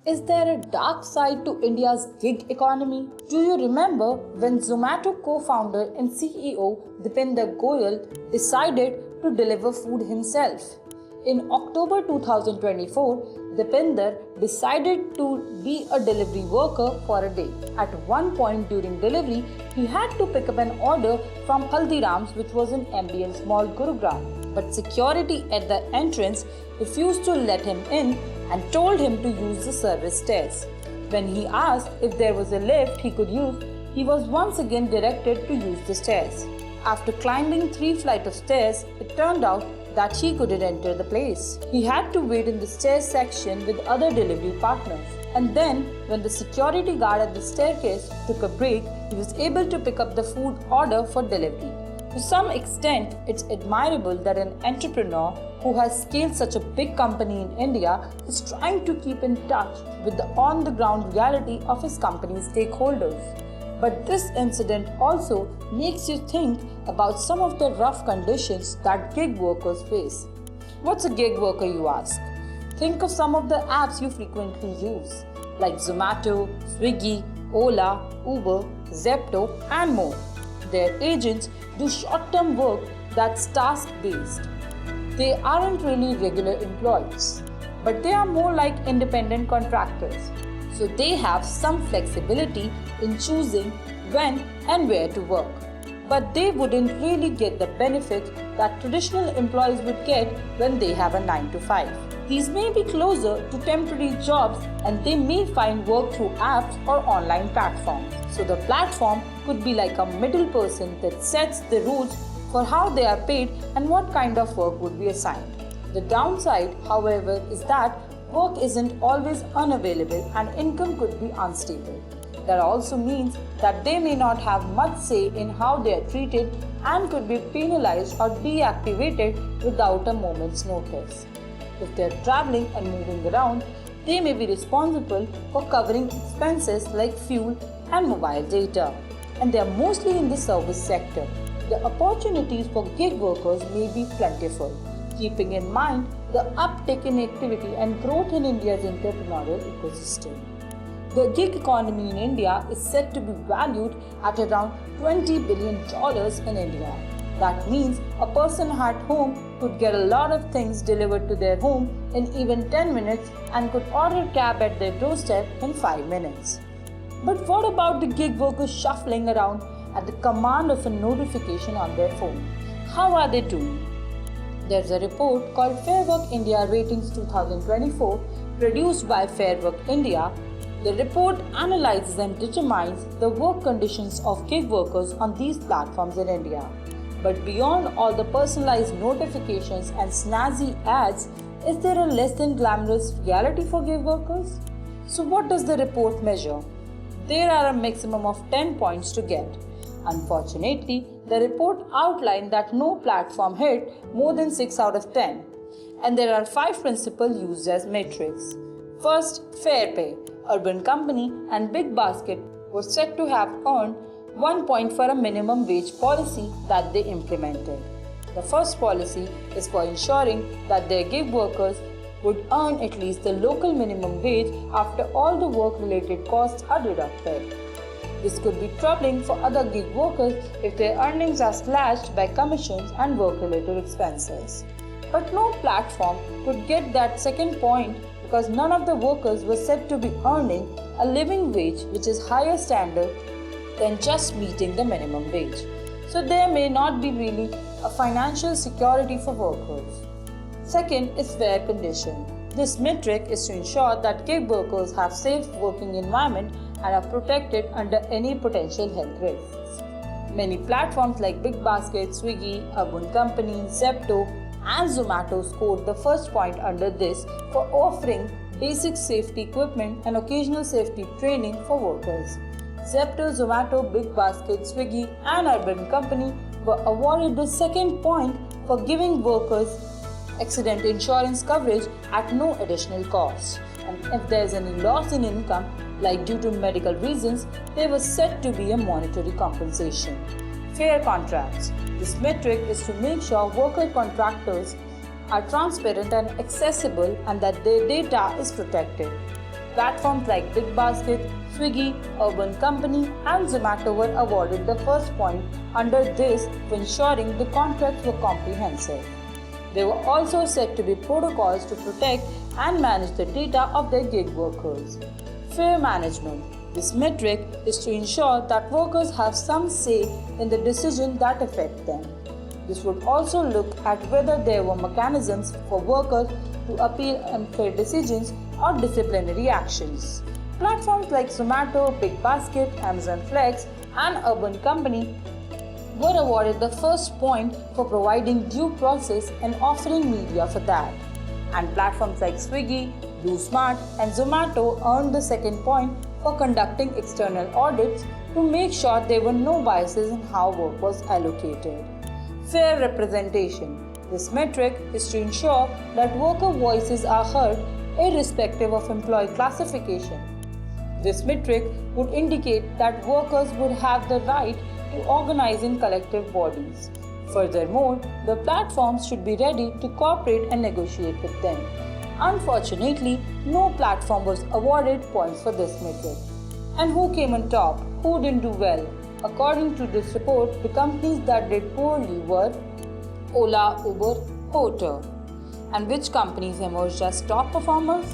Is there a dark side to India's gig economy? Do you remember when Zomato co-founder and CEO Dipinder Goyal decided to deliver food himself? In October 2024, Dipinder decided to be a delivery worker for a day. At one point during delivery, he had to pick up an order from Haldiram's, which was in ambience mall Gurugram. But security at the entrance refused to let him in and told him to use the service stairs. When he asked if there was a lift he could use, he was once again directed to use the stairs. After climbing 3 flights of stairs, it turned out that he couldn't enter the place. He had to wait in the stairs section with other delivery partners. And then, when the security guard at the staircase took a break, he was able to pick up the food order for delivery. To some extent, it's admirable that an entrepreneur who has scaled such a big company in India is trying to keep in touch with the on-the-ground reality of his company's stakeholders. But this incident also makes you think about some of the rough conditions that gig workers face. What's a gig worker, you ask? Think of some of the apps you frequently use, like Zomato, Swiggy, Ola, Uber, Zepto, and more. Their agents do short-term work that's task-based. They aren't really regular employees, but they are more like independent contractors. So they have some flexibility in choosing when and where to work. But they wouldn't really get the benefits that traditional employees would get when they have a 9 to 5. These may be closer to temporary jobs and they may find work through apps or online platforms. So the platform could be like a middle person that sets the rules for how they are paid and what kind of work would be assigned. The downside, however, is that work isn't always unavailable and income could be unstable. That also means that they may not have much say in how they are treated and could be penalized or deactivated without a moment's notice. If they are traveling and moving around, they may be responsible for covering expenses like fuel and mobile data. And they are mostly in the service sector. The opportunities for gig workers may be plentiful, keeping in mind the uptick in activity and growth in India's entrepreneurial ecosystem. The gig economy in India is said to be valued at around $20 billion in India. That means a person at home could get a lot of things delivered to their home in even 10 minutes and could order a cab at their doorstep in 5 minutes. But what about the gig workers shuffling around at the command of a notification on their phone? How are they doing? There's a report called Fair Work India Ratings 2024 produced by Fair Work India. The report analyzes and determines the work conditions of gig workers on these platforms in India. But beyond all the personalized notifications and snazzy ads, is there a less than glamorous reality for gig workers? So what does the report measure? There are a maximum of 10 points to get. Unfortunately, the report outlined that no platform hit more than 6 out of 10. And there are 5 principles used as metrics. First, fair pay. Urbancompany and bigbasket were said to have earned 1 point for a minimum wage policy that they implemented. The first policy is for ensuring that their gig workers would earn at least the local minimum wage after all the work-related costs are deducted. This could be troubling for other gig workers if their earnings are slashed by commissions and work-related expenses. But no platform could get that second point because none of the workers were said to be earning a living wage which is higher standard than just meeting the minimum wage. So there may not be really a financial security for workers. Second is fair condition. This metric is to ensure that gig workers have safe working environment and are protected under any potential health risks. Many platforms like bigbasket, Swiggy, urbancompany, Zepto, and Zomato scored the first point under this for offering basic safety equipment and occasional safety training for workers. Zepto, Zomato, bigbasket, Swiggy, and urbancompany were awarded the second point for giving workers accident insurance coverage at no additional cost. And if there is any loss in income, like due to medical reasons, there was said to be a monetary compensation. Fair contracts. This metric is to make sure worker contractors are transparent and accessible and that their data is protected. Platforms like bigbasket, Swiggy, urbancompany and Zomato were awarded the first point under this for ensuring the contracts were comprehensive. There were also said to be protocols to protect and manage the data of their gig workers. Fair management. This metric is to ensure that workers have some say in the decisions that affect them. This would also look at whether there were mechanisms for workers to appeal unfair decisions or disciplinary actions. Platforms like Zomato, bigbasket, Amazon Flex, and urbancompany were awarded the first point for providing due process and offering media for that. And platforms like Swiggy, Smart, and Zomato earned the second point for conducting external audits to make sure there were no biases in how work was allocated. Fair representation. This metric is to ensure that worker voices are heard irrespective of employee classification. This metric would indicate that workers would have the right to organize in collective bodies. Furthermore, the platforms should be ready to cooperate and negotiate with them. Unfortunately, no platform was awarded points for this metric. And who came on top? Who didn't do well? According to this report, the companies that did poorly were Ola, Uber, Porter. And which companies emerged as top performers?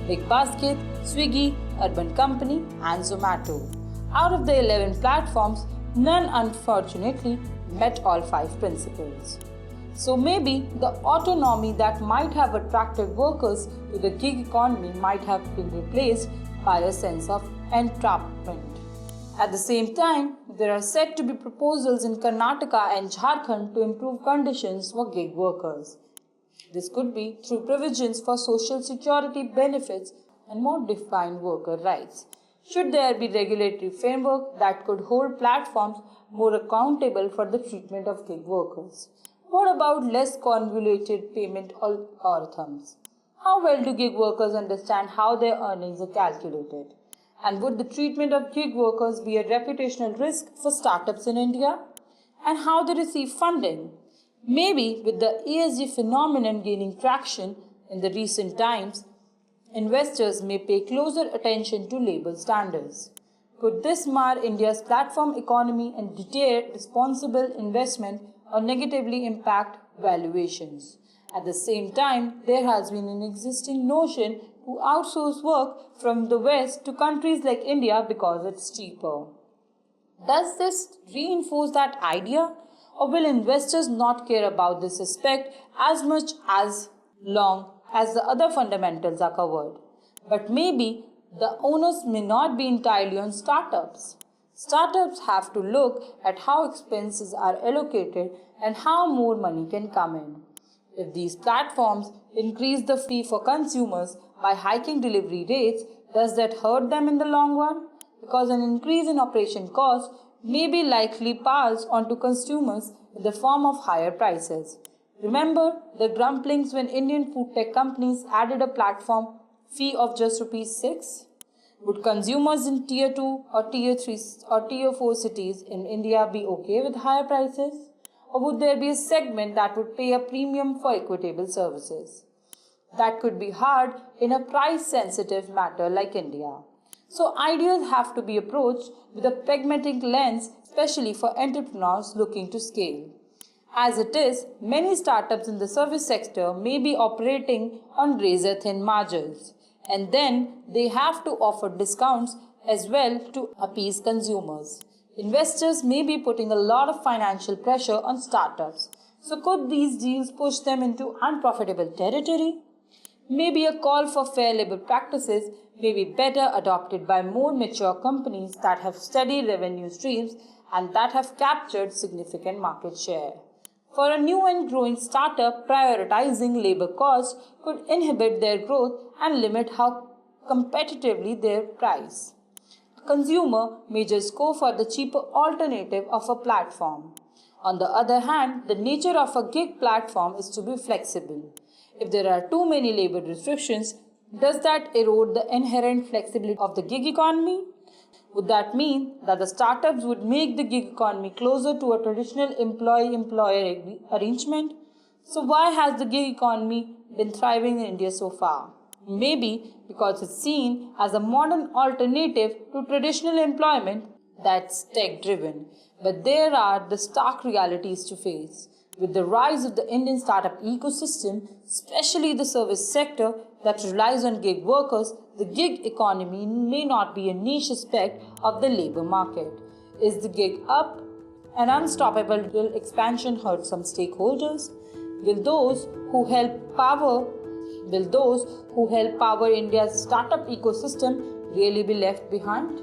bigbasket, Swiggy, urbancompany, and Zomato. Out of the 11 platforms, none unfortunately met all 5 principles. So maybe the autonomy that might have attracted workers to the gig economy might have been replaced by a sense of entrapment. At the same time, there are said to be proposals in Karnataka and Jharkhand to improve conditions for gig workers. This could be through provisions for social security benefits and more defined worker rights. Should there be regulatory framework that could hold platforms more accountable for the treatment of gig workers? What about less convoluted payment algorithms? How well do gig workers understand how their earnings are calculated? And would the treatment of gig workers be a reputational risk for startups in India? And how they receive funding? Maybe with the ESG phenomenon gaining traction in the recent times, investors may pay closer attention to labor standards. Could this mar India's platform economy and deter responsible investment or negatively impact valuations? At the same time, there has been an existing notion to outsource work from the West to countries like India because it's cheaper. Does this reinforce that idea? Or will investors not care about this aspect as much as long as the other fundamentals are covered? But maybe the onus may not be entirely on startups. Startups have to look at how expenses are allocated and how more money can come in. If these platforms increase the fee for consumers by hiking delivery rates, does that hurt them in the long run? Because an increase in operation costs may be likely passed on to consumers in the form of higher prices. Remember the grumblings when Indian food tech companies added a platform fee of just ₹6? Would consumers in Tier 2 or Tier 3 or Tier 4 cities in India be okay with higher prices? Or would there be a segment that would pay a premium for equitable services? That could be hard in a price-sensitive matter like India. So ideas have to be approached with a pragmatic lens, especially for entrepreneurs looking to scale. As it is, many startups in the service sector may be operating on razor-thin margins, and then they have to offer discounts as well to appease consumers. Investors may be putting a lot of financial pressure on startups. So could these deals push them into unprofitable territory? Maybe a call for fair labor practices may be better adopted by more mature companies that have steady revenue streams and that have captured significant market share. For a new and growing startup, prioritizing labor costs could inhibit their growth and limit how competitively they price. The consumer may just go for the cheaper alternative of a platform. On the other hand, the nature of a gig platform is to be flexible. If there are too many labor restrictions, does that erode the inherent flexibility of the gig economy? Would that mean that the startups would make the gig economy closer to a traditional employee-employer arrangement? So why has the gig economy been thriving in India so far? Maybe because it's seen as a modern alternative to traditional employment that's tech driven. But there are the stark realities to face. With the rise of the Indian startup ecosystem, especially the service sector that relies on gig workers, the gig economy may not be a niche aspect of the labor market. Is the gig up? An unstoppable expansion hurt some stakeholders? Will those who help power India's startup ecosystem really be left behind?